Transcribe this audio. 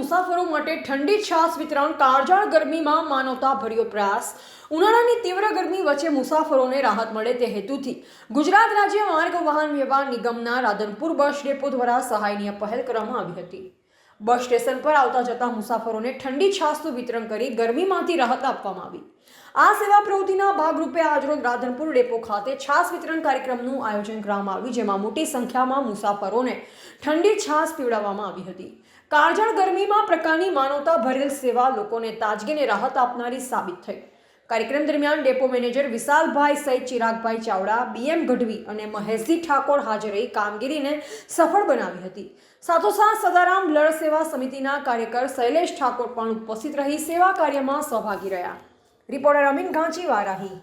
મુસાફરો માટે ઠંડી છાશ વિતરણ કાળઝાળ ગરમીમાં માનવતાભર્યો પ્રયાસ ઉનાળાની તીવ્ર ગરમી વચ્ચે મુસાફરોને રાહત મળે તે હેતુથી ગુજરાત રાજ્ય માર્ગ વાહન વ્યવહાર નિગમના રાધનપુર બસ ડેપો દ્વારા સહાયનીય પહેલ કરવામાં આવી હતી। બસ સ્ટેશન પર આવતા જતા મુસાફરોને ઠંડી છાશનું વિતરણ કરી ગરમીમાંથી રાહત આપવામાં આવી। આ સેવા પ્રવૃત્તિના ભાગરૂપે આજરોજ રાધનપુર ડેપો ખાતે છાશ વિતરણ કાર્યક્રમનું આયોજન કરવામાં આવ્યું, જેમાં મોટી સંખ્યામાં મુસાફરોને ઠંડી છાશ પીવડાવવામાં આવી હતી। કાળઝાળ ગરમીમાં પ્રકારની માનવતા ભરેલ સેવા લોકોને તાજગીને રાહત આપનારી સાબિત થઈ। કાર્યક્રમ દરમિયાન ડેપો મેનેજર વિશાલભાઈ સહિત ચિરાગભાઈ ચાવડા, બીએમ ગઢવી અને મહેશજી ઠાકોર હાજર રહી કામગીરીને સફળ બનાવી હતી। સાથોસાથ સદારામ બ્લડ સેવા સમિતિના કાર્યકર શૈલેષ ઠાકોર પણ ઉપસ્થિત રહી સેવા કાર્યમાં સહભાગી રહ્યા। રિપોર્ટર અમીન ગાંચી, વારાહી।